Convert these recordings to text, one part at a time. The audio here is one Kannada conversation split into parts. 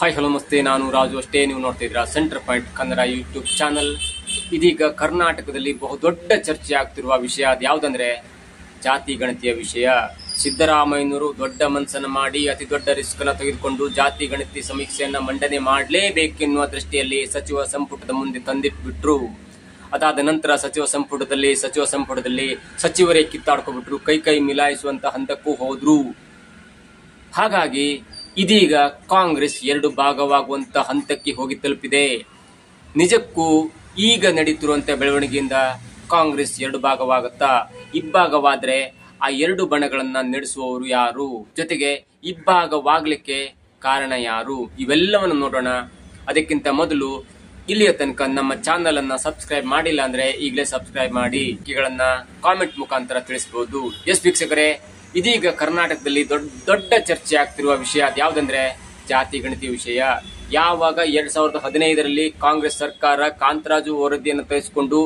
ಹಾಯ್ ಹಲೋ ನಮಸ್ತೆ, ನಾನು ರಾಜು. ಅಷ್ಟೇ ನೀವು ನೋಡ್ತಿದ್ದೀರಾ centre point Kannada YouTube channel. ಇದೀಗ ಕರ್ನಾಟಕದಲ್ಲಿ ಬಹುದೊಡ್ಡ ಚರ್ಚೆ ಆಗ್ತಿರುವ ವಿಷಯ ಯಾವುದಂದ್ರೆ ಜಾತಿ ಗಣತಿಯ ವಿಷಯ. ಸಿದ್ದರಾಮಯ್ಯನವರು ದೊಡ್ಡ ಮನಸ್ಸನ್ನು ಮಾಡಿ ಅತಿ ದೊಡ್ಡ ರಿಸ್ಕ್ ಅನ್ನು ತೆಗೆದುಕೊಂಡು ಜಾತಿ ಗಣತಿ ಸಮೀಕ್ಷೆಯನ್ನ ಮಂಡನೆ ಮಾಡಲೇಬೇಕೆನ್ನುವ ದೃಷ್ಟಿಯಲ್ಲಿ ಸಚಿವ ಸಂಪುಟದ ಮುಂದೆ ತಂದಿಟ್ಬಿಟ್ರು. ಅದಾದ ನಂತರ ಸಚಿವ ಸಂಪುಟದಲ್ಲಿ ಸಚಿವರೇ ಕಿತ್ತಾಡ್ಕೊಬಿಟ್ರು, ಕೈ ಮಿಲಾಯಿಸುವಂತ ಹಂತಕ್ಕೂ ಹೋದ್ರು. ಹಾಗಾಗಿ ಇದೀಗ ಕಾಂಗ್ರೆಸ್ ಎರಡು ಭಾಗವಾಗುವಂತ ಹಂತಕ್ಕೆ ಹೋಗಿ ತಲುಪಿದೆ. ನಿಜಕ್ಕೂ ಈಗ ನಡೀತಿರುವಂತ ಬೆಳವಣಿಗೆಯಿಂದ ಕಾಂಗ್ರೆಸ್ ಎರಡು ಭಾಗವಾಗುತ್ತಾ? ಇಬ್ಬಾಗವಾದ್ರೆ ಆ ಎರಡು ಬಣಗಳನ್ನ ನಡೆಸುವವರು ಯಾರು? ಜೊತೆಗೆ ಇಬ್ಬಾಗವಾಗ್ಲಿಕ್ಕೆ ಕಾರಣ ಯಾರು? ಇವೆಲ್ಲವನ್ನು ನೋಡೋಣ. ಅದಕ್ಕಿಂತ ಮೊದಲು ಇಲ್ಲಿಯ ತನಕ ನಮ್ಮ ಚಾನಲ್ ಅನ್ನ ಸಬ್ಸ್ಕ್ರೈಬ್ ಮಾಡಿಲ್ಲ ಅಂದ್ರೆ ಈಗಲೇ ಸಬ್ಸ್ಕ್ರೈಬ್ ಮಾಡಿ. ಕಾಮೆಂಟ್ ಮುಖಾಂತರ ತಿಳಿಸಬಹುದು. ಎಸ್ ವೀಕ್ಷಕರೇ, ಇದೀಗ ಕರ್ನಾಟಕದಲ್ಲಿ ದೊಡ್ಡ ಚರ್ಚೆ ಆಗ್ತಿರುವ ವಿಷಯ ಯಾವುದಂದ್ರೆ ಜಾತಿ ಗಣತಿ ವಿಷಯ. ಯಾವಾಗ 2015ರಲ್ಲಿ ಕಾಂಗ್ರೆಸ್ ಸರ್ಕಾರ ಕಾಂತರಾಜು ವರದಿಯನ್ನು ತೆಗೆದುಕೊಂಡು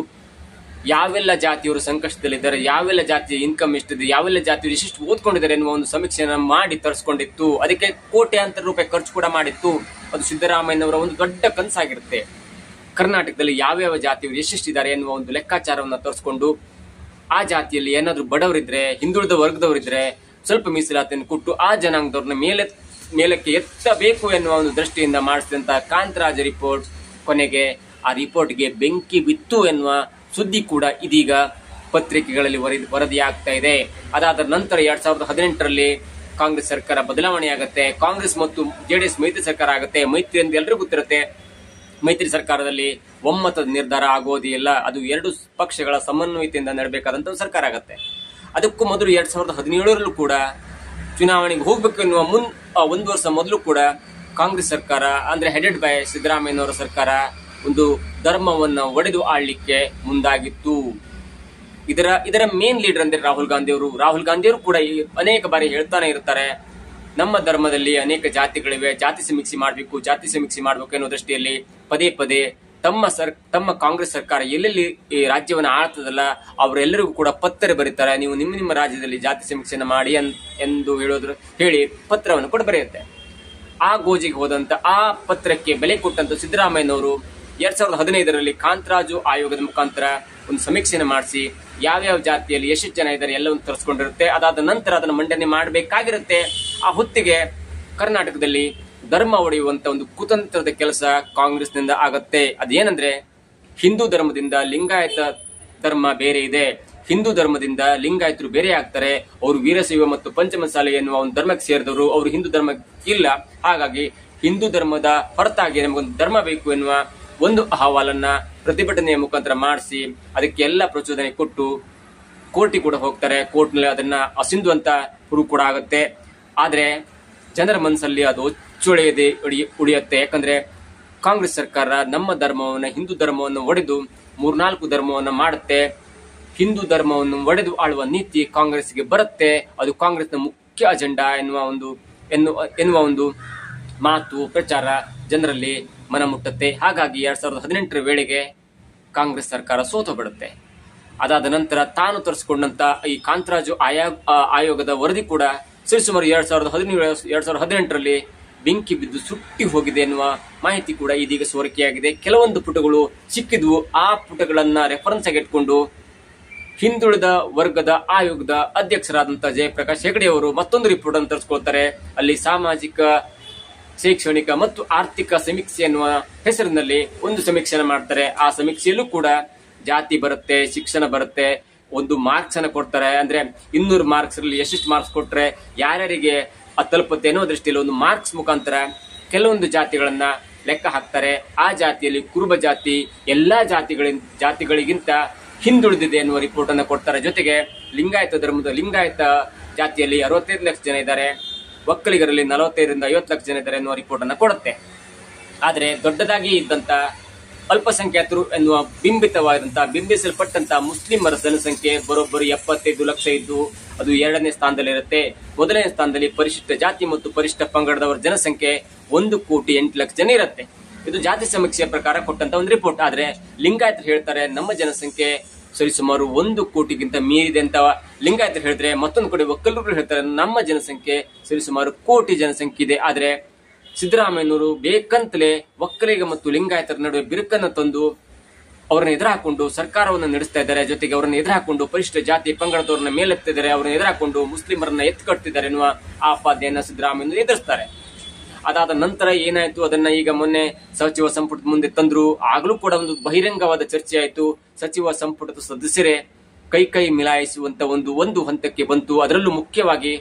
ಯಾವೆಲ್ಲ ಜಾತಿಯವರು ಸಂಕಷ್ಟದಲ್ಲಿದ್ದಾರೆ, ಯಾವೆಲ್ಲ ಜಾತಿಯ ಇನ್ಕಮ್ ಎಷ್ಟಿದೆ, ಯಾವೆಲ್ಲ ಜಾತಿಯವರು ಎಷ್ಟೆಷ್ಟು ಓದ್ಕೊಂಡಿದ್ದಾರೆ ಎನ್ನುವ ಒಂದು ಸಮೀಕ್ಷೆಯನ್ನು ಮಾಡಿ ತರಿಸಿಕೊಂಡಿತ್ತು. ಅದಕ್ಕೆ ಕೋಟ್ಯಾಂತರ ರೂಪಾಯಿ ಖರ್ಚು ಕೂಡ ಮಾಡಿತ್ತು. ಅದು ಸಿದ್ದರಾಮಯ್ಯನವರ ಒಂದು ದೊಡ್ಡ ಕನಸಾಗಿರುತ್ತೆ. ಕರ್ನಾಟಕದಲ್ಲಿ ಯಾವ್ಯಾವ ಜಾತಿಯವರು ಎಷ್ಟೆಷ್ಟಿದ್ದಾರೆ ಎನ್ನುವ ಒಂದು ಲೆಕ್ಕಾಚಾರವನ್ನು ತರಿಸಿಕೊಂಡು ಆ ಜಾತಿಯಲ್ಲಿ ಏನಾದ್ರು ಬಡವರಿದ್ರೆ, ಹಿಂದುಳಿದ ವರ್ಗದವರಿದ್ರೆ ಸ್ವಲ್ಪ ಮೀಸಲಾತಿಯನ್ನು ಕೊಟ್ಟು ಆ ಜನಾಂಗದವ್ರನ್ನ ಮೇಲಕ್ಕೆ ಎತ್ತಬೇಕು ಎನ್ನುವ ಒಂದು ದೃಷ್ಟಿಯಿಂದ ಮಾಡಿಸಿದಂತ ಕಾಂತರಾಜ ರಿಪೋರ್ಟ್ ಕೊನೆಗೆ ಆ ರಿಪೋರ್ಟ್ಗೆ ಬೆಂಕಿ ಬಿತ್ತು ಎನ್ನುವ ಸುದ್ದಿ ಕೂಡ ಇದೀಗ ಪತ್ರಿಕೆಗಳಲ್ಲಿ ವರದಿಯಾಗ್ತಾ ಇದೆ. ಅದಾದ ನಂತರ 2018ರಲ್ಲಿ ಕಾಂಗ್ರೆಸ್ ಸರ್ಕಾರ ಬದಲಾವಣೆಯಾಗುತ್ತೆ. ಕಾಂಗ್ರೆಸ್ ಮತ್ತು ಜೆಡಿಎಸ್ ಮೈತ್ರಿ ಸರ್ಕಾರ ಆಗುತ್ತೆ. ಮೈತ್ರಿ ಅಂತ ಎಲ್ಲರಿಗೂ ಗೊತ್ತಿರುತ್ತೆ. ಮೈತ್ರಿ ಸರ್ಕಾರದಲ್ಲಿ ಒಮ್ಮತದ ನಿರ್ಧಾರ ಆಗೋದೇ ಇಲ್ಲ. ಅದು ಎರಡು ಪಕ್ಷಗಳ ಸಮನ್ವಯತೆಯಿಂದ ನಡೆಬೇಕಾದಂತ ಸರ್ಕಾರ ಆಗತ್ತೆ. ಅದಕ್ಕೂ ಮೊದಲು 2017ರಲ್ಲೂ ಕೂಡ ಚುನಾವಣೆಗೆ ಹೋಗ್ಬೇಕು ಎನ್ನುವ ಒಂದು ವರ್ಷ ಮೊದಲು ಕೂಡ ಕಾಂಗ್ರೆಸ್ ಸರ್ಕಾರ ಅಂದ್ರೆ ಹೆಡೆಡ್ ಬೈ ಸಿದ್ದರಾಮಯ್ಯನವರ ಸರ್ಕಾರ ಒಂದು ಧರ್ಮವನ್ನ ಒಡೆದು ಆಳ್ಲಿಕ್ಕೆ ಮುಂದಾಗಿತ್ತು. ಇದರ ಮೇನ್ ಲೀಡರ್ ಅಂದ್ರೆ ರಾಹುಲ್ ಗಾಂಧಿಯವರು ಕೂಡ ಅನೇಕ ಬಾರಿ ಹೇಳ್ತಾನೆ ಇರ್ತಾರೆ, ನಮ್ಮ ಧರ್ಮದಲ್ಲಿ ಅನೇಕ ಜಾತಿಗಳಿವೆ, ಜಾತಿ ಸಮೀಕ್ಷೆ ಮಾಡಬೇಕು ಎನ್ನುವ ದೃಷ್ಟಿಯಲ್ಲಿ ಪದೇ ತಮ್ಮ ಕಾಂಗ್ರೆಸ್ ಸರ್ಕಾರ ಎಲ್ಲೆಲ್ಲಿ ಈ ರಾಜ್ಯವನ್ನ ಆಳ್ತದಲ್ಲ ಅವರೆಲ್ಲರಿಗೂ ಕೂಡ ಪತ್ರ ಬರೀತಾರೆ, ನೀವು ನಿಮ್ಮ ರಾಜ್ಯದಲ್ಲಿ ಜಾತಿ ಸಮೀಕ್ಷೆಯನ್ನು ಮಾಡಿ ಎಂದು ಹೇಳಿ ಪತ್ರವನ್ನು ಕೂಡ ಬರೆಯುತ್ತೆ. ಆ ಗೋಜಿಗೆ ಹೋದಂತ ಆ ಪತ್ರಕ್ಕೆ ಬೆಲೆ ಕೊಟ್ಟಂತ ಸಿದ್ದರಾಮಯ್ಯನವರು 2015ರಲ್ಲಿ ಕಾಂತರಾಜು ಆಯೋಗದ ಮುಖಾಂತರ ಒಂದು ಸಮೀಕ್ಷೆಯನ್ನು ಮಾಡಿಸಿ ಯಾವ್ಯಾವ ಜಾತಿಯಲ್ಲಿ ಎಷ್ಟು ಜನ ಇದ್ದಾರೆ ಎಲ್ಲವನ್ನು ತರಿಸ್ಕೊಂಡಿರುತ್ತೆ. ಅದಾದ ನಂತರ ಅದನ್ನು ಮಂಡನೆ ಮಾಡಬೇಕಾಗಿರುತ್ತೆ. ಆ ಹೊತ್ತಿಗೆ ಕರ್ನಾಟಕದಲ್ಲಿ ಧರ್ಮ ಒಡೆಯುವಂತ ಒಂದು ಕುತಂತ್ರದ ಕೆಲಸ ಕಾಂಗ್ರೆಸ್ನಿಂದ ಆಗತ್ತೆ. ಅದೇನಂದ್ರೆ ಹಿಂದೂ ಧರ್ಮದಿಂದ ಲಿಂಗಾಯತ ಧರ್ಮ ಬೇರೆ ಇದೆ, ಹಿಂದೂ ಧರ್ಮದಿಂದ ಲಿಂಗಾಯತರು ಬೇರೆ ಆಗ್ತಾರೆ, ಅವರು ವೀರಶೈವ ಮತ್ತು ಪಂಚಮಸಾಲಿ ಎನ್ನುವ ಒಂದು ಧರ್ಮಕ್ಕೆ ಸೇರಿದವರು, ಅವರು ಹಿಂದೂ ಧರ್ಮಕ್ಕೆ ಇಲ್ಲ. ಹಾಗಾಗಿ ಹಿಂದೂ ಧರ್ಮದ ಹೊರತಾಗಿ ನಮಗೊಂದು ಧರ್ಮ ಬೇಕು ಎನ್ನುವ ಒಂದು ಅಹವಾಲನ್ನ ಪ್ರತಿಭಟನೆಯ ಮುಖಾಂತರ ಮಾಡಿಸಿ ಅದಕ್ಕೆ ಎಲ್ಲ ಪ್ರಚೋದನೆ ಕೊಟ್ಟು ಕೋರ್ಟಿಗೆ ಕೂಡ ಹೋಗ್ತಾರೆ. ಕೋರ್ಟ್ನಲ್ಲಿ ಅದನ್ನ ಅಸಿಂಧುವಂತ ಹುರು ಕೂಡ ಆಗುತ್ತೆ. ಆದ್ರೆ ಜನರ ಮನಸ್ಸಲ್ಲಿ ಅದು ಒಚ್ಚೊಳೆಯದೆ ಉಳಿಯುತ್ತೆ. ಯಾಕಂದ್ರೆ ಕಾಂಗ್ರೆಸ್ ಸರ್ಕಾರ ನಮ್ಮ ಧರ್ಮವನ್ನ, ಹಿಂದೂ ಧರ್ಮವನ್ನು ಒಡೆದು 3-4 ಧರ್ಮವನ್ನ ಮಾಡುತ್ತೆ. ಹಿಂದೂ ಧರ್ಮವನ್ನು ಒಡೆದು ಆಳುವ ನೀತಿ ಕಾಂಗ್ರೆಸ್ಗೆ ಬರುತ್ತೆ. ಅದು ಕಾಂಗ್ರೆಸ್ನ ಮುಖ್ಯ ಅಜೆಂಡಾ ಎನ್ನುವ ಒಂದು ಮಾತು ಪ್ರಚಾರ ಜನರಲ್ಲಿ ಮನ ಮುಟ್ಟುತ್ತೆ. ಹಾಗಾಗಿ 2018ರ ವೇಳೆಗೆ ಕಾಂಗ್ರೆಸ್ ಸರ್ಕಾರ ಸೋತು ಬಿಡುತ್ತೆ. ಅದಾದ ನಂತರ ತಾನು ತರಿಸಿಕೊಂಡಂತ ಈ ಕಾಂತರಾಜು ಆಯೋಗದ ವರದಿ ಕೂಡ ಸರಿಸುಮಾರು 2018ರಲ್ಲಿ ಬೆಂಕಿ ಬಿದ್ದು ಸುಟ್ಟಿ ಹೋಗಿದೆ ಎನ್ನುವ ಮಾಹಿತಿ ಕೂಡ ಇದೀಗ ಸೋರಿಕೆಯಾಗಿದೆ. ಕೆಲವೊಂದು ಪುಟಗಳು ಸಿಕ್ಕಿದ್ವು. ಆ ಪುಟಗಳನ್ನ ರೆಫರೆನ್ಸ್ ಆಗಿ ಇಟ್ಕೊಂಡು ಹಿಂದುಳಿದ ವರ್ಗದ ಆಯೋಗದ ಅಧ್ಯಕ್ಷರಾದಂತಹ ಜಯಪ್ರಕಾಶ್ ಹೆಗಡೆ ಅವರು ಮತ್ತೊಂದು ರಿಪೋರ್ಟ್ ಅನ್ನು ತರಿಸ್ಕೊಳ್ತಾರೆ. ಅಲ್ಲಿ ಸಾಮಾಜಿಕ, ಶೈಕ್ಷಣಿಕ ಮತ್ತು ಆರ್ಥಿಕ ಸಮೀಕ್ಷೆ ಎನ್ನುವ ಹೆಸರಿನಲ್ಲಿ ಒಂದು ಸಮೀಕ್ಷೆಯನ್ನು ಮಾಡ್ತಾರೆ. ಆ ಸಮೀಕ್ಷೆಯಲ್ಲೂ ಕೂಡ ಜಾತಿ ಬರುತ್ತೆ, ಶಿಕ್ಷಣ ಬರುತ್ತೆ, ಒಂದು ಮಾರ್ಕ್ಸ್ ಅನ್ನು ಕೊಡ್ತಾರೆ. ಅಂದ್ರೆ 200 ಮಾರ್ಕ್ಸ್ ಅಲ್ಲಿ ಎಷ್ಟೆಷ್ಟು ಮಾರ್ಕ್ಸ್ ಕೊಟ್ರೆ ಯಾರ್ಯಾರಿಗೆ ತಲುಪುತ್ತೆ ಅನ್ನೋ ದೃಷ್ಟಿಯಲ್ಲಿ ಒಂದು ಮಾರ್ಕ್ಸ್ ಮುಖಾಂತರ ಕೆಲವೊಂದು ಜಾತಿಗಳನ್ನ ಲೆಕ್ಕ ಹಾಕ್ತಾರೆ. ಆ ಜಾತಿಯಲ್ಲಿ ಕುರುಬ ಜಾತಿ ಎಲ್ಲಾ ಜಾತಿಗಳಿಗಿಂತ ಹಿಂದುಳಿದಿದೆ ಎನ್ನುವ ರಿಪೋರ್ಟ್ ಅನ್ನು ಕೊಡ್ತಾರೆ. ಜೊತೆಗೆ ಲಿಂಗಾಯತ ಜಾತಿಯಲ್ಲಿ 65 ಲಕ್ಷ ಜನ ಇದ್ದಾರೆ, ಒಕ್ಕಲಿಗರಲ್ಲಿ 45ರಿಂದ 50 ಲಕ್ಷ ಜನ ಇದ್ದಾರೆ ಎನ್ನುವ ರಿಪೋರ್ಟ್ ಅನ್ನು ಕೊಡುತ್ತೆ. ಆದ್ರೆ ದೊಡ್ಡದಾಗಿ ಇದ್ದಂತ ಅಲ್ಪಸಂಖ್ಯಾತರು ಎನ್ನುವ ಬಿಂಬಿಸಲ್ಪಟ್ಟಂತ ಮುಸ್ಲಿಮರ ಜನಸಂಖ್ಯೆ ಬರೋಬ್ಬರಿ 75 ಲಕ್ಷ ಇದ್ದು ಅದು 2ನೇ ಸ್ಥಾನದಲ್ಲಿರುತ್ತೆ. 1ನೇ ಸ್ಥಾನದಲ್ಲಿ ಪರಿಶಿಷ್ಟ ಜಾತಿ ಮತ್ತು ಪರಿಶಿಷ್ಟ ಪಂಗಡದವರ ಜನಸಂಖ್ಯೆ 1,08,00,000 ಜನ ಇರುತ್ತೆ. ಇದು ಜಾತಿ ಸಮೀಕ್ಷೆಯ ಪ್ರಕಾರ ಕೊಟ್ಟಂತ ಒಂದು ರಿಪೋರ್ಟ್. ಆದ್ರೆ ಲಿಂಗಾಯತರು ಹೇಳ್ತಾರೆ ನಮ್ಮ ಜನಸಂಖ್ಯೆ ಸರಿಸುಮಾರು 1 ಕೋಟಿಗಿಂತ ಮೀರಿದೆ ಅಂತ ಲಿಂಗಾಯತರು ಹೇಳಿದ್ರೆ, ಮತ್ತೊಂದು ಕಡೆ ಒಕ್ಕಲಿಗರು ಹೇಳ್ತಾರೆ ನಮ್ಮ ಜನಸಂಖ್ಯೆ ಸರಿಸುಮಾರು ಕೋಟಿ ಜನಸಂಖ್ಯೆ ಇದೆ. ಆದ್ರೆ ಸಿದ್ದರಾಮಯ್ಯನವರು ಬೇಕಂತಲೇ ಒಕ್ಕಲಿಗ ಮತ್ತು ಲಿಂಗಾಯತರ ನಡುವೆ ಬಿರುಕನ್ನು ತಂದು ಅವರನ್ನ ಎದುರಾಕೊಂಡು ಸರ್ಕಾರವನ್ನು ನಡೆಸ್ತಾ ಇದ್ದಾರೆ. ಜೊತೆಗೆ ಅವರನ್ನ ಎದುರಾಕೊಂಡು ಪರಿಶಿಷ್ಟ ಜಾತಿ ಪಂಗಡದವರನ್ನ ಮೇಲೆತ್ತಿದ್ದಾರೆ, ಅವರನ್ನ ಎದುರಾಕೊಂಡು ಮುಸ್ಲಿಮರನ್ನ ಎತ್ತುಕಟ್ತಿದ್ದಾರೆ ಎನ್ನುವ ಆಪಾದನೆಯನ್ನ ಸಿದ್ದರಾಮಯ್ಯ ಎದುರಿಸ್ತಾರೆ. ಅದಾದ ನಂತರ ಏನಾಯ್ತು, ಅದನ್ನ ಈಗ ಮೊನ್ನೆ ಸಚಿವ ಸಂಪುಟದ ಮುಂದೆ ತಂದ್ರು. ಆಗ್ಲೂ ಕೂಡ ಒಂದು ಬಹಿರಂಗವಾದ ಚರ್ಚೆ ಆಯ್ತು. ಸಚಿವ ಸಂಪುಟದ ಸದಸ್ಯರೇ ಕೈ ಮಿಲಾಯಿಸುವಂತ ಒಂದು ಹಂತಕ್ಕೆ ಬಂತು. ಅದರಲ್ಲೂ ಮುಖ್ಯವಾಗಿ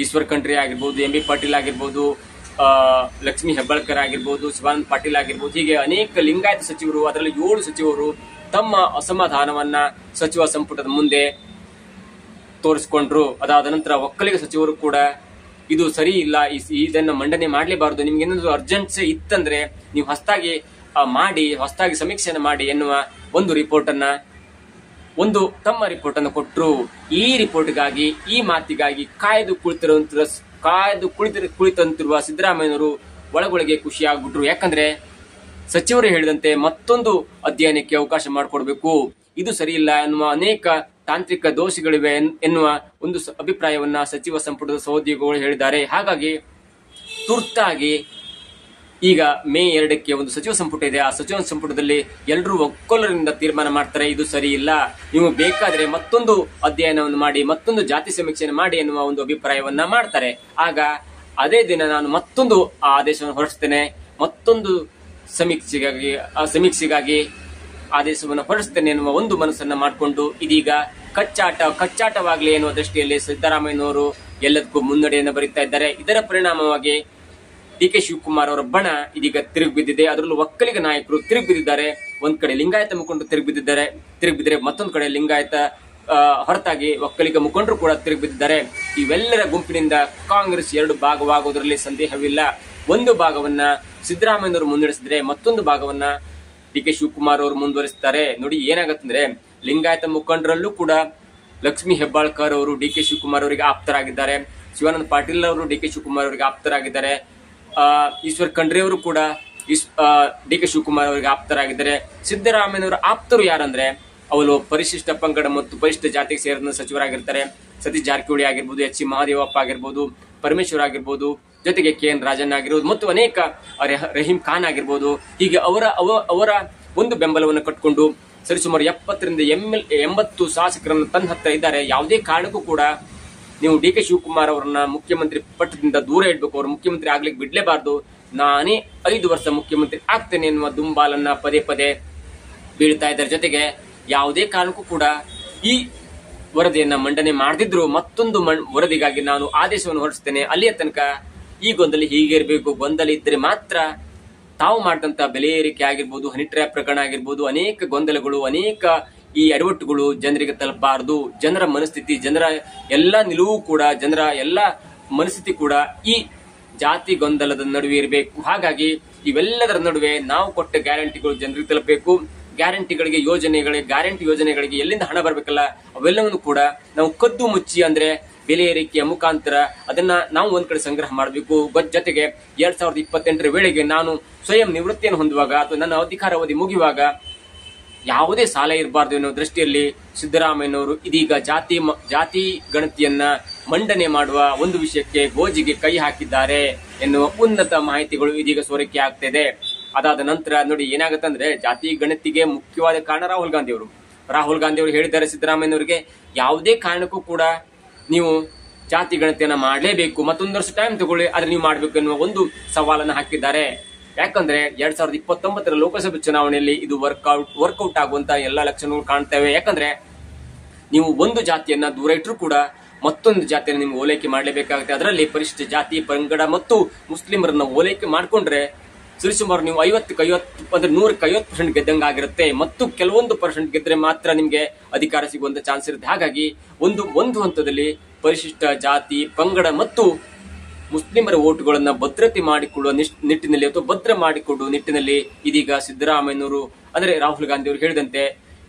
ಈಶ್ವರ್ ಖಂಡ್ರೆ ಆಗಿರ್ಬೋದು, ಎಂ ಬಿ ಪಾಟೀಲ್ ಆಗಿರ್ಬೋದು, ಲಕ್ಷ್ಮೀ ಹೆಬ್ಬಾಳ್ಕರ್ ಆಗಿರ್ಬೋದು, ಶಿವಾನಂದ ಪಾಟೀಲ್ ಆಗಿರ್ಬೋದು, ಹೀಗೆ ಅನೇಕ ಲಿಂಗಾಯತ ಸಚಿವರು, ಅದರಲ್ಲಿ 7 ಸಚಿವರು ತಮ್ಮ ಅಸಮಾಧಾನವನ್ನ ಸಚಿವ ಸಂಪುಟದ ಮುಂದೆ ತೋರಿಸಿಕೊಂಡ್ರು. ಅದಾದ ನಂತರ ಒಕ್ಕಲಿಗ ಸಚಿವರು ಕೂಡ ಇದು ಸರಿ ಇಲ್ಲ, ಇದನ್ನ ಮಂಡನೆ ಮಾಡಲೇಬಾರದು, ನಿಮ್ಗೆ ಏನಾದ್ರು ಅರ್ಜೆನ್ಸಿ ಇತ್ತಂದ್ರೆ ನೀವು ಹೊಸದಾಗಿ ಹೊಸದಾಗಿ ಸಮೀಕ್ಷೆಯನ್ನು ಮಾಡಿ ಎನ್ನುವ ತಮ್ಮ ರಿಪೋರ್ಟ್ ಅನ್ನು ಕೊಟ್ಟರು. ಈ ರಿಪೋರ್ಟ್ಗಾಗಿ, ಈ ಮಾತಿಗಾಗಿ ಕಾಯ್ದು ಕುಳಿತಂತಿರುವ ಸಿದ್ದರಾಮಯ್ಯನವರು ಒಳಗೊಳಗೆ ಖುಷಿ ಆಗ್ಬಿಟ್ರು. ಯಾಕಂದ್ರೆ ಸಚಿವರು ಹೇಳಿದಂತೆ ಮತ್ತೊಂದು ಅಧ್ಯಯನಕ್ಕೆ ಅವಕಾಶ ಮಾಡಿಕೊಡ್ಬೇಕು, ಇದು ಸರಿ ಇಲ್ಲ ಎನ್ನುವ ಅನೇಕ ತಾಂತ್ರಿಕ ದೋಷಗಳಿವೆ ಎನ್ನುವ ಒಂದು ಅಭಿಪ್ರಾಯವನ್ನ ಸಚಿವ ಸಂಪುಟದ ಸಹೋದ್ಯೋಗಿಗಳು ಹೇಳಿದ್ದಾರೆ. ಹಾಗಾಗಿ ತುರ್ತಾಗಿ ಈಗ ಮೇ 2ಕ್ಕೆ ಒಂದು ಸಚಿವ ಸಂಪುಟ ಇದೆ. ಆ ಸಚಿವ ಸಂಪುಟದಲ್ಲಿ ಎಲ್ಲರೂ ಒಕ್ಕೊಲ್ಲರಿಂದ ತೀರ್ಮಾನ ಮಾಡ್ತಾರೆ, ಇದು ಸರಿ ಇಲ್ಲ, ನೀವು ಬೇಕಾದ್ರೆ ಮತ್ತೊಂದು ಅಧ್ಯಯನವನ್ನು ಮಾಡಿ, ಮತ್ತೊಂದು ಜಾತಿ ಸಮೀಕ್ಷೆಯನ್ನು ಮಾಡಿ ಎನ್ನುವ ಒಂದು ಅಭಿಪ್ರಾಯವನ್ನ ಮಾಡ್ತಾರೆ. ಆಗ ಅದೇ ದಿನ ನಾನು ಮತ್ತೊಂದು ಆದೇಶವನ್ನು ಹೊರಡಿಸ್ತೇನೆ, ಮತ್ತೊಂದು ಸಮೀಕ್ಷೆಗಾಗಿ ಆದೇಶವನ್ನು ಹೊರಡಿಸ್ತೇನೆ ಎನ್ನುವ ಒಂದು ಮನಸ್ಸನ್ನ ಮಾಡಿಕೊಂಡು ಇದೀಗ ಕಚ್ಚಾಟವಾಗಲಿ ಎನ್ನುವ ದೃಷ್ಟಿಯಲ್ಲಿ ಸಿದ್ದರಾಮಯ್ಯನವರು ಎಲ್ಲದಕ್ಕೂ ಮುನ್ನಡೆಯನ್ನು ಬರೀತಾ ಇದ್ದಾರೆ. ಇದರ ಪರಿಣಾಮವಾಗಿ ಡಿ ಕೆ ಶಿವಕುಮಾರ್ ಅವರ ಬಣ ಇದೀಗ ತಿರುಗಿ ಬಿದ್ದಿದೆ. ಅದರಲ್ಲೂ ಒಕ್ಕಲಿಗ ನಾಯಕರು ತಿರುಗಿ ಬಿದ್ದಿದ್ದಾರೆ. ಒಂದ್ ಕಡೆ ಲಿಂಗಾಯತ ಮುಖಂಡರು ತಿರುಗಿ ಬಿದ್ದಿದ್ರೆ ಮತ್ತೊಂದು ಕಡೆ ಲಿಂಗಾಯತ ಹೊರತಾಗಿ ಒಕ್ಕಲಿಗ ಮುಖಂಡರು ಕೂಡ ತಿರುಗಿ ಬಿದ್ದಿದ್ದಾರೆ. ಇವೆಲ್ಲರ ಗುಂಪಿನಿಂದ ಕಾಂಗ್ರೆಸ್ 2 ಭಾಗವಾಗುವುದರಲ್ಲಿ ಸಂದೇಹವಿಲ್ಲ. ಒಂದು ಭಾಗವನ್ನ ಸಿದ್ದರಾಮಯ್ಯನವರು ಮುನ್ನಡೆಸಿದ್ರೆ ಮತ್ತೊಂದು ಭಾಗವನ್ನ ಡಿ ಕೆ ಶಿವಕುಮಾರ್ ಅವರು ಮುಂದುವರಿಸುತ್ತಾರೆ. ನೋಡಿ ಏನಾಗತ್ತಂದ್ರೆ, ಲಿಂಗಾಯತ ಮುಖಂಡರಲ್ಲೂ ಕೂಡ ಲಕ್ಷ್ಮೀ ಹೆಬ್ಬಾಳ್ಕರ್ ಅವರು ಡಿ ಕೆ ಶಿವಕುಮಾರ್ ಅವರಿಗೆ ಆಪ್ತರಾಗಿದ್ದಾರೆ, ಶಿವಾನಂದ ಪಾಟೀಲ್ ಅವರು ಡಿ ಕೆ ಶಿವಕುಮಾರ್ ಅವರಿಗೆ ಆಪ್ತರಾಗಿದ್ದಾರೆ, ಈಶ್ವರ್ ಖಂಡ್ರೆ ಅವರು ಕೂಡ ಡಿ ಕೆ ಶಿವಕುಮಾರ್ ಅವರಿಗೆ ಆಪ್ತರಾಗಿದ್ದಾರೆ. ಸಿದ್ದರಾಮಯ್ಯನವರ ಆಪ್ತರು ಯಾರಂದ್ರೆ ಅವರು ಪರಿಶಿಷ್ಟ ಪಂಗಡ ಮತ್ತು ಪರಿಶಿಷ್ಟ ಜಾತಿಗೆ ಸೇರಿದ ಸಚಿವರಾಗಿರ್ತಾರೆ. ಸತೀಶ್ ಜಾರಕಿಹೊಳಿ ಆಗಿರ್ಬೋದು, ಎಚ್ ಸಿ ಮಹದೇವಪ್ಪ ಆಗಿರ್ಬೋದು, ಪರಮೇಶ್ವರ್ ಆಗಿರ್ಬೋದು, ಜೊತೆಗೆ KN ರಾಜಣ್ಣ ಆಗಿರ್ಬೋದು ಮತ್ತು ಅನೇಕ ರಹೀಂ ಖಾನ್ ಆಗಿರ್ಬೋದು. ಹೀಗೆ ಅವರ ಒಂದು ಬೆಂಬಲವನ್ನು ಕಟ್ಟಿಕೊಂಡು ಸರಿಸುಮಾರು 70ರಿಂದ 80 ಶಾಸಕರನ್ನು ತನ್ನ ಹತ್ರ ಇದ್ದಾರೆ. ಯಾವುದೇ ಕಾರಣಕ್ಕೂ ಕೂಡ ನೀವು ಡಿ ಕೆ ಶಿವಕುಮಾರ್ ಅವರನ್ನ ಮುಖ್ಯಮಂತ್ರಿ ಪಟ್ಟದಿಂದ ದೂರ ಇಡಬೇಕು, ಅವರು ಮುಖ್ಯಮಂತ್ರಿ ಆಗ್ಲಿಕ್ಕೆ ಬಿಡ್ಲೇಬಾರ್ದು, ನಾನೇ 5 ವರ್ಷ ಮುಖ್ಯಮಂತ್ರಿ ಆಗ್ತೇನೆ ಎನ್ನುವ ದುಂಬಾಲನ್ನ ಪದೇ ಬೀಳ್ತಾ ಇದ್ದಾರೆ. ಜೊತೆಗೆ ಯಾವುದೇ ಕಾರಣಕ್ಕೂ ಕೂಡ ಈ ವರದಿಯನ್ನ ಮಂಡನೆ ಮಾಡದಿದ್ರು ಮತ್ತೊಂದು ವರದಿಗಾಗಿ ನಾನು ಆದೇಶವನ್ನು ಹೊರಡಿಸ್ತೇನೆ, ಅಲ್ಲಿಯ ತನಕ ಈ ಗೊಂದಲ ಹೀಗೆ ಇರಬೇಕು, ಗೊಂದಲ ಇದ್ದರೆ ಮಾತ್ರ ತಾವು ಮಾಡಿದಂತ ಬೆಲೆ ಏರಿಕೆ ಆಗಿರ್ಬೋದು, ಹನಿ ಟ್ರ್ಯಾಪ್ ಪ್ರಕರಣ ಆಗಿರ್ಬೋದು, ಅನೇಕ ಗೊಂದಲಗಳು, ಅನೇಕ ಈ ಎಡವಟ್ಟುಗಳು ಜನರಿಗೆ ತಲುಪಬಾರದು. ಜನರ ಮನಸ್ಥಿತಿ, ಜನರ ಎಲ್ಲ ನಿಲುವು ಕೂಡ, ಜನರ ಎಲ್ಲ ಮನಸ್ಥಿತಿ ಕೂಡ ಈ ಜಾತಿ ಗೊಂದಲದ ನಡುವೆ ಇರಬೇಕು. ಹಾಗಾಗಿ ಇವೆಲ್ಲದರ ನಡುವೆ ನಾವು ಕೊಟ್ಟ ಗ್ಯಾರಂಟಿಗಳು ಜನರಿಗೆ ತಲುಪಬೇಕು. ಗ್ಯಾರಂಟಿ ಯೋಜನೆಗಳಿಗೆ ಎಲ್ಲಿಂದ ಹಣ ಬರಬೇಕಲ್ಲ ಅವೆಲ್ಲವನ್ನು ಕೂಡ ನಾವು ಕದ್ದು ಮುಚ್ಚಿ, ಅಂದ್ರೆ ಬೆಲೆ ಏರಿಕೆಯ ಮುಖಾಂತರ ಅದನ್ನ ನಾವು ಒಂದ್ ಕಡೆ ಸಂಗ್ರಹ ಮಾಡಬೇಕು. ಜೊತೆಗೆ 2028ರ ವೇಳೆಗೆ ನಾನು ಸ್ವಯಂ ನಿವೃತ್ತಿಯನ್ನು ಹೊಂದುವಾಗ ಅಥವಾ ನನ್ನ ಅಧಿಕಾರಾವಧಿ ಮುಗಿಯುವಾಗ ಯಾವುದೇ ಸಾಲ ಇರಬಾರ್ದು ಎನ್ನುವ ದೃಷ್ಟಿಯಲ್ಲಿ ಸಿದ್ದರಾಮಯ್ಯನವರು ಇದೀಗ ಜಾತಿ ಗಣತಿಯನ್ನ ಮಂಡನೆ ಮಾಡುವ ಒಂದು ವಿಷಯಕ್ಕೆ ಗೋಜಿಗೆ ಕೈ ಹಾಕಿದ್ದಾರೆ ಎನ್ನುವ ಉನ್ನತ ಮಾಹಿತಿಗಳು ಇದೀಗ ಸೋರಿಕೆ ಆಗ್ತಿದೆ. ಅದಾದ ನಂತರ ನೋಡಿ ಏನಾಗುತ್ತಂದ್ರೆ, ಜಾತಿ ಗಣತಿಗೆ ಮುಖ್ಯವಾದ ಕಾರಣ ರಾಹುಲ್ ಗಾಂಧಿ ಅವರು ಹೇಳಿದ್ದಾರೆ ಸಿದ್ದರಾಮಯ್ಯನವರಿಗೆ, ಯಾವುದೇ ಕಾರಣಕ್ಕೂ ಕೂಡ ನೀವು ಜಾತಿ ಗಣತಿಯನ್ನ ಮಾಡಲೇಬೇಕು, ಮತ್ತೊಂದು ವರ್ಷ ಟೈಮ್ ತಗೊಳ್ಳಿ, ಆದ್ರೆ ನೀವು ಮಾಡಬೇಕು ಎನ್ನುವ ಒಂದು ಸವಾಲನ್ನು ಹಾಕಿದ್ದಾರೆ. ಯಾಕಂದ್ರೆ 2029ರ ಲೋಕಸಭೆ ಚುನಾವಣೆಯಲ್ಲಿ ಇದು ವರ್ಕೌಟ್ ಆಗುವಂತ ಎಲ್ಲಾ ಲಕ್ಷಣಗಳು ಕಾಣ್ತವೆ. ಯಾಕಂದ್ರೆ ನೀವು ಒಂದು ಜಾತಿಯನ್ನ ದೂರ ಇಟ್ಟರು ಕೂಡ ಮತ್ತೊಂದು ಜಾತಿಯನ್ನು ನಿಮ್ಗೆ ಓಲೈಕೆ ಮಾಡಲೇಬೇಕಾಗುತ್ತೆ. ಅದರಲ್ಲಿ ಪರಿಶಿಷ್ಟ ಜಾತಿ ಪಂಗಡ ಮತ್ತು ಮುಸ್ಲಿಮರನ್ನ ಓಲೈಕೆ ಮಾಡ್ಕೊಂಡ್ರೆ ಸರಿಸುಮಾರು ನೀವು 100% ಗೆದ್ದಂಗಾಗಿರುತ್ತೆ. ಮತ್ತು ಕೆಲವೊಂದು % ಗೆದ್ರೆ ಮಾತ್ರ ನಿಮ್ಗೆ ಅಧಿಕಾರ ಸಿಗುವಂತ ಚಾನ್ಸ್ ಇರುತ್ತೆ. ಹಾಗಾಗಿ ಒಂದು ಹಂತದಲ್ಲಿ ಪರಿಶಿಷ್ಟ ಜಾತಿ ಪಂಗಡ ಮತ್ತು ಮುಸ್ಲಿಮರ ಓಟುಗಳನ್ನ ಭದ್ರ ಮಾಡಿಕೊಳ್ಳುವ ನಿಟ್ಟಿನಲ್ಲಿ ಇದೀಗ ಸಿದ್ದರಾಮಯ್ಯನವರು ಅಂದ್ರೆ ರಾಹುಲ್ ಗಾಂಧಿ ಅವರು ಹೇಳಿದಂತೆ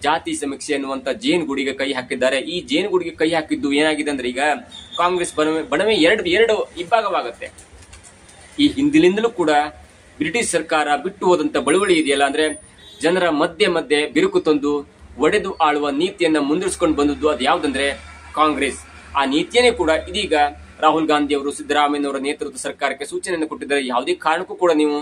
ಜಾತಿ ಸಮೀಕ್ಷೆ ಎನ್ನುವಂತ ಜೇನುಗೂಡಿಗೆ ಕೈ ಹಾಕಿದ್ದಾರೆ. ಈ ಜೇನುಗೂಡಿಗೆ ಕೈ ಹಾಕಿದ್ದು ಏನಾಗಿದೆ ಅಂದ್ರೆ, ಈಗ ಕಾಂಗ್ರೆಸ್ ಬಣವೇ ಎರಡು ಇಬ್ಬಾಗವಾಗುತ್ತೆ. ಈ ಹಿಂದಿನಿಂದಲೂ ಕೂಡ ಬ್ರಿಟಿಷ್ ಸರ್ಕಾರ ಬಿಟ್ಟು ಹೋದಂತ ಬಳುವಳಿ ಇದೆಯಲ್ಲ, ಅಂದ್ರೆ ಜನರ ಮಧ್ಯೆ ಬಿರುಕು ತಂದು ಒಡೆದು ಆಳುವ ನೀತಿಯನ್ನ ಮುಂದುವರಿಸಿಕೊಂಡು ಬಂದದ್ದು ಅದು ಯಾವ್ದಂದ್ರೆ ಕಾಂಗ್ರೆಸ್. ಆ ನೀತಿಯನ್ನೇ ಕೂಡ ಇದೀಗ ರಾಹುಲ್ ಗಾಂಧಿ ಅವರು ಸಿದ್ದರಾಮಯ್ಯನವರ ನೇತೃತ್ವದ ಸರ್ಕಾರಕ್ಕೆ ಸೂಚನೆಯನ್ನು ಕೊಟ್ಟಿದ್ದಾರೆ. ಯಾವುದೇ ಕಾರಣಕ್ಕೂ ಕೂಡ ನೀವು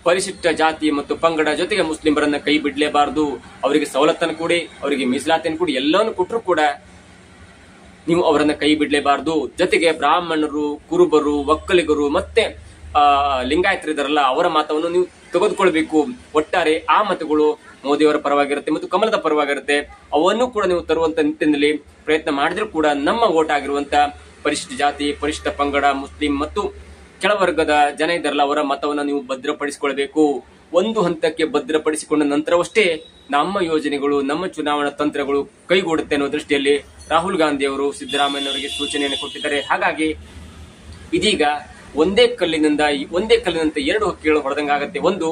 ಪರಿಶಿಷ್ಟ ಜಾತಿ ಮತ್ತು ಪಂಗಡ ಜೊತೆಗೆ ಮುಸ್ಲಿಮರನ್ನ ಕೈ ಬಿಡಲೇಬಾರದು. ಅವರಿಗೆ ಸವಲತ್ತನ್ನು ಕೊಡಿ, ಅವರಿಗೆ ಮೀಸಲಾತಿಯನ್ನು ಕೊಡಿ, ಎಲ್ಲವನ್ನು ಕೊಟ್ಟರು ಕೂಡ ನೀವು ಅವರನ್ನ ಕೈ ಬಿಡಲೇಬಾರದು. ಜೊತೆಗೆ ಬ್ರಾಹ್ಮಣರು, ಕುರುಬರು, ಒಕ್ಕಲಿಗರು ಮತ್ತೆ ಲಿಂಗಾಯತರಿದಾರಲ್ಲ ಅವರ ಮತವನ್ನು ನೀವು ತೆಗೆದುಕೊಳ್ಬೇಕು. ಒಟ್ಟಾರೆ ಆ ಮತಗಳು ಮೋದಿಯವರ ಪರವಾಗಿರುತ್ತೆ ಮತ್ತು ಕಮಲದ ಪರವಾಗಿರುತ್ತೆ. ಅವನ್ನು ಕೂಡ ನೀವು ತರುವಂತ ನಿಟ್ಟಿನಲ್ಲಿ ಪ್ರಯತ್ನ ಮಾಡಿದ್ರೂ ಕೂಡ ನಮ್ಮ ಓಟ್ ಆಗಿರುವಂತ ಪರಿಶಿಷ್ಟ ಜಾತಿ, ಪರಿಶಿಷ್ಟ ಪಂಗಡ, ಮುಸ್ಲಿಂ ಮತ್ತು ಕೆಳವರ್ಗದ ಜನ ಇದ್ದಾರಲ್ಲ ಅವರ ಮತವನ್ನು ನೀವು ಭದ್ರಪಡಿಸಿಕೊಳ್ಬೇಕು. ಒಂದು ಹಂತಕ್ಕೆ ಭದ್ರಪಡಿಸಿಕೊಂಡ ನಂತರವಷ್ಟೇ ನಮ್ಮ ಯೋಜನೆಗಳು, ನಮ್ಮ ಚುನಾವಣಾ ತಂತ್ರಗಳು ಕೈಗೂಡುತ್ತೆ ಅನ್ನೋ ದೃಷ್ಟಿಯಲ್ಲಿ ರಾಹುಲ್ ಗಾಂಧಿ ಅವರು ಸಿದ್ದರಾಮಯ್ಯನವರಿಗೆ ಸೂಚನೆಯನ್ನು ಕೊಟ್ಟಿದ್ದಾರೆ. ಹಾಗಾಗಿ ಇದೀಗ ಒಂದೇ ಕಲ್ಲಿನಂತೆ ಎರಡು ಹಕ್ಕಿಗಳು ಹೊಡೆದಂಗಾಗತ್ತೆ. ಒಂದು,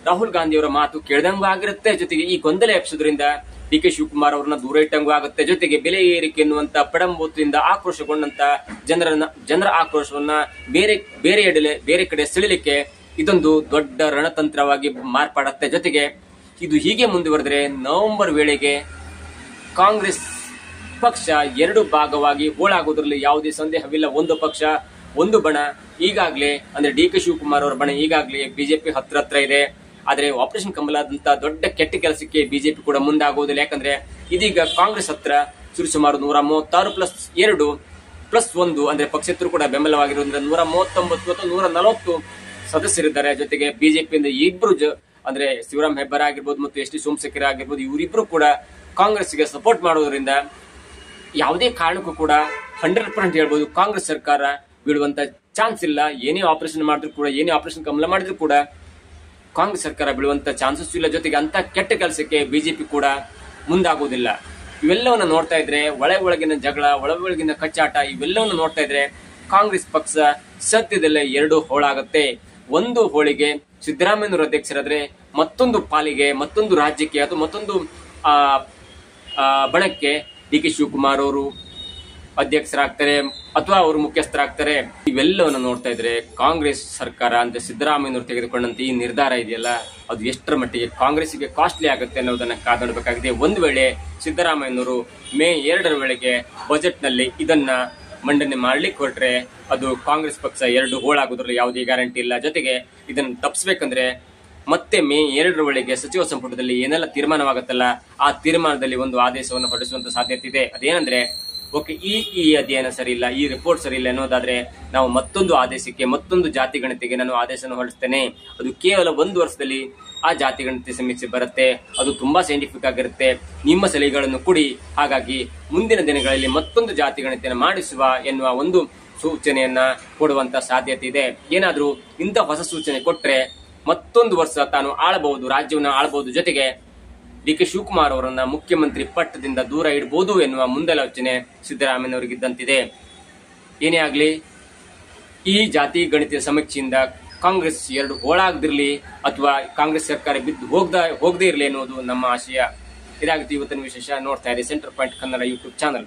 ರಾಹುಲ್ ಗಾಂಧಿ ಅವರ ಮಾತು ಕೇಳ್ದಂಗೂ ಆಗಿರುತ್ತೆ, ಜೊತೆಗೆ ಈ ಗೊಂದಲ ಎಬ್ಸೋದ್ರಿಂದ ಡಿ.ಕೆ. ಶಿವಕುಮಾರ್ ಅವರನ್ನ ದೂರ ಇಟ್ಟಂಗೂ ಆಗುತ್ತೆ. ಜೊತೆಗೆ ಬೆಲೆ ಏರಿಕೆ ಎನ್ನುವಂತ ಪಡಂಬೋತಿಯಿಂದ ಆಕ್ರೋಶಗೊಂಡಂತ ಜನರ ಆಕ್ರೋಶವನ್ನ ಬೇರೆ ಕಡೆ ಸೆಳೆಯಲಿಕ್ಕೆ ಇದೊಂದು ದೊಡ್ಡ ರಣತಂತ್ರವಾಗಿ ಮಾರ್ಪಾಡತ್ತೆ. ಜೊತೆಗೆ ಇದು ಹೀಗೆ ಮುಂದುವರೆದರೆ ನವೆಂಬರ್ ವೇಳೆಗೆ ಕಾಂಗ್ರೆಸ್ ಪಕ್ಷ ಎರಡು ಭಾಗವಾಗಿ ಹೋಳಾಗುವುದರಲ್ಲಿ ಯಾವುದೇ ಸಂದೇಹವಿಲ್ಲ. ಒಂದು ಪಕ್ಷ, ಒಂದು ಬಣ ಈಗಾಗಲೇ ಅಂದ್ರೆ ಡಿ.ಕೆ. ಶಿವಕುಮಾರ್ ಅವರ ಬಣ ಈಗಾಗಲೇ ಬಿಜೆಪಿ ಹತ್ರ ಇದೆ. ಆದ್ರೆ ಆಪರೇಷನ್ ಕಮಲದಂತ ದೊಡ್ಡ ಕೆಟ್ಟ ಕೆಲಸಕ್ಕೆ ಬಿಜೆಪಿ ಕೂಡ ಮುಂದಾಗುವುದಿಲ್ಲ. ಯಾಕಂದ್ರೆ ಇದೀಗ ಕಾಂಗ್ರೆಸ್ ಹತ್ರ ಸುಮಾರು 136+2+1 ಅಂದ್ರೆ ಪಕ್ಷೇತರು ಕೂಡ ಬೆಂಬಲವಾಗಿರುವುದರಿಂದ 139 ಅಥವಾ 140 ಸದಸ್ಯರಿದ್ದಾರೆ. ಜೊತೆಗೆ ಬಿಜೆಪಿಯಿಂದ ಇಬ್ರು ಅಂದ್ರೆ ಶಿವರಾಮ್ ಹೆಬ್ಬಾರ್ ಆಗಿರ್ಬೋದು ಮತ್ತು ಎಸ್ ಟಿ ಸೋಮಶೇಖರ್ ಆಗಿರ್ಬೋದು, ಇವರಿಬ್ರು ಕೂಡ ಕಾಂಗ್ರೆಸ್ಗೆ ಸಪೋರ್ಟ್ ಮಾಡೋದ್ರಿಂದ ಯಾವುದೇ ಕಾರಣಕ್ಕೂ ಕೂಡ 100% ಹೇಳ್ಬೋದು ಕಾಂಗ್ರೆಸ್ ಸರ್ಕಾರ ಬೀಳುವಂತ ಚಾನ್ಸ್ ಇಲ್ಲ. ಏನೇ ಆಪರೇಷನ್ ಮಾಡಿದ್ರು ಕೂಡ, ಏನೇ ಆಪರೇಷನ್ ಕಮಲ ಮಾಡಿದ್ರು ಕೂಡ ಕಾಂಗ್ರೆಸ್ ಸರ್ಕಾರ ಬೀಳುವಂತ ಚಾನ್ಸಸ್ ಇಲ್ಲ. ಜೊತೆಗೆ ಅಂತ ಕೆಟ್ಟ ಕೆಲಸಕ್ಕೆ ಬಿಜೆಪಿ ಕೂಡ ಮುಂದಾಗುವುದಿಲ್ಲ. ಇವೆಲ್ಲವನ್ನ ನೋಡ್ತಾ ಇದ್ರೆ ಒಳಗಿನ ಜಗಳ, ಒಳಗಿನ ಕಚ್ಚಾಟ ಇವೆಲ್ಲವನ್ನು ನೋಡ್ತಾ ಇದ್ರೆ ಕಾಂಗ್ರೆಸ್ ಪಕ್ಷ ಸದ್ಯದಲ್ಲೇ ಎರಡು ಹೋಳಾಗುತ್ತೆ. ಒಂದು ಹೋಳಿಗೆ ಸಿದ್ದರಾಮಯ್ಯನವರು ಅಧ್ಯಕ್ಷರಾದ್ರೆ, ಮತ್ತೊಂದು ಪಾಲಿಗೆ, ಮತ್ತೊಂದು ರಾಜ್ಯಕ್ಕೆ ಅಥವಾ ಮತ್ತೊಂದು ಬಣಕ್ಕೆ ಡಿ.ಕೆ. ಶಿವಕುಮಾರ್ ಅವರು ಅಧ್ಯಕ್ಷರಾಗ್ತಾರೆ ಅಥವಾ ಅವರು ಮುಖ್ಯಸ್ಥರಾಗ್ತಾರೆ. ಇವೆಲ್ಲವನ್ನು ನೋಡ್ತಾ ಇದ್ರೆ ಕಾಂಗ್ರೆಸ್ ಸರ್ಕಾರ ಅಂದ್ರೆ ಸಿದ್ದರಾಮಯ್ಯನವರು ತೆಗೆದುಕೊಂಡಂತ ಈ ನಿರ್ಧಾರ ಇದೆಯಲ್ಲ, ಅದು ಎಷ್ಟರ ಮಟ್ಟಿಗೆ ಕಾಂಗ್ರೆಸ್ಗೆ ಕಾಸ್ಟ್ಲಿ ಆಗುತ್ತೆ ಅನ್ನೋದನ್ನ ಕಾದಾಡಬೇಕಾಗಿದೆ. ಒಂದು ವೇಳೆ ಸಿದ್ದರಾಮಯ್ಯನವರು ಮೇ 2 ವೇಳೆಗೆ ಬಜೆಟ್ ನಲ್ಲಿ ಇದನ್ನ ಮಂಡನೆ ಮಾಡ್ಲಿಕ್ಕೆ ಹೊರಟ್ರೆ ಅದು ಕಾಂಗ್ರೆಸ್ ಪಕ್ಷ ಎರಡು ಹೋಳಾಗೋದ್ರಲ್ಲಿ ಯಾವುದೇ ಗ್ಯಾರಂಟಿ ಇಲ್ಲ. ಜೊತೆಗೆ ಇದನ್ನು ತಪ್ಪಿಸ್ಬೇಕಂದ್ರೆ ಮತ್ತೆ ಮೇ 2 ವೇಳೆಗೆ ಸಚಿವ ಸಂಪುಟದಲ್ಲಿ ಏನೆಲ್ಲ ತೀರ್ಮಾನವಾಗುತ್ತಲ್ಲ ಆ ತೀರ್ಮಾನದಲ್ಲಿ ಒಂದು ಆದೇಶವನ್ನು ಹೊರಡಿಸುವಂತ ಸಾಧ್ಯತೆ ಇದೆ. ಅದೇನಂದ್ರೆ, ಓಕೆ, ಈ ಅಧ್ಯಯನ ಸರಿ ಇಲ್ಲ, ಈ ರಿಪೋರ್ಟ್ ಸರಿ ಇಲ್ಲ ಅನ್ನೋದಾದ್ರೆ ನಾವು ಮತ್ತೊಂದು ಆದೇಶಕ್ಕೆ, ಮತ್ತೊಂದು ಜಾತಿ ಗಣತಿಗೆ ನಾನು ಆದೇಶವನ್ನು ಹೊರಡಿಸ್ತೇನೆ. ಅದು ಕೇವಲ 1 ವರ್ಷದಲ್ಲಿ ಆ ಜಾತಿ ಗಣತಿ ಸಮೀಕ್ಷೆ ಬರುತ್ತೆ. ಅದು ತುಂಬಾ ಸೈಂಟಿಫಿಕ್ ಆಗಿರುತ್ತೆ. ನಿಮ್ಮ ಸಲಹೆಗಳನ್ನು ಕೊಡಿ. ಹಾಗಾಗಿ ಮುಂದಿನ ದಿನಗಳಲ್ಲಿ ಮತ್ತೊಂದು ಜಾತಿ ಗಣತಿಯನ್ನು ಮಾಡಿಸುವ ಎನ್ನುವ ಒಂದು ಸೂಚನೆಯನ್ನ ಕೊಡುವಂತ ಸಾಧ್ಯತೆ ಇದೆ. ಏನಾದ್ರೂ ಇಂಥ ಹೊಸ ಸೂಚನೆ ಕೊಟ್ರೆ ಮತ್ತೊಂದು ವರ್ಷ ತಾನು ಆಳಬಹುದು, ರಾಜ್ಯವನ್ನು ಆಳಬಹುದು. ಜೊತೆಗೆ ಡಿ.ಕೆ. ಶಿವಕುಮಾರ್ ಅವರನ್ನ ಮುಖ್ಯಮಂತ್ರಿ ಪಟ್ಟದಿಂದ ದೂರ ಇಡಬಹುದು ಎನ್ನುವ ಮುಂದಾಲೋಚನೆ ಸಿದ್ದರಾಮಯ್ಯನವರಿಗಿದ್ದಂತಿದೆ. ಏನೇ ಆಗ್ಲಿ, ಈ ಜಾತಿ ಗಣಿತ ಸಮೀಕ್ಷೆಯಿಂದ ಕಾಂಗ್ರೆಸ್ ಎರಡು ಹೋಳಾಗದಿರ್ಲಿ ಅಥವಾ ಕಾಂಗ್ರೆಸ್ ಸರ್ಕಾರ ಬಿದ್ದು ಹೋಗದೇ ಇರಲಿ ಅನ್ನೋದು ನಮ್ಮ ಆಶಯ. ಇದಾಗಿತ್ತು ಇವತ್ತಿನ ವಿಶೇಷ. ನೋಡ್ತಾ ಇರಿ centre point Kannada YouTube channel.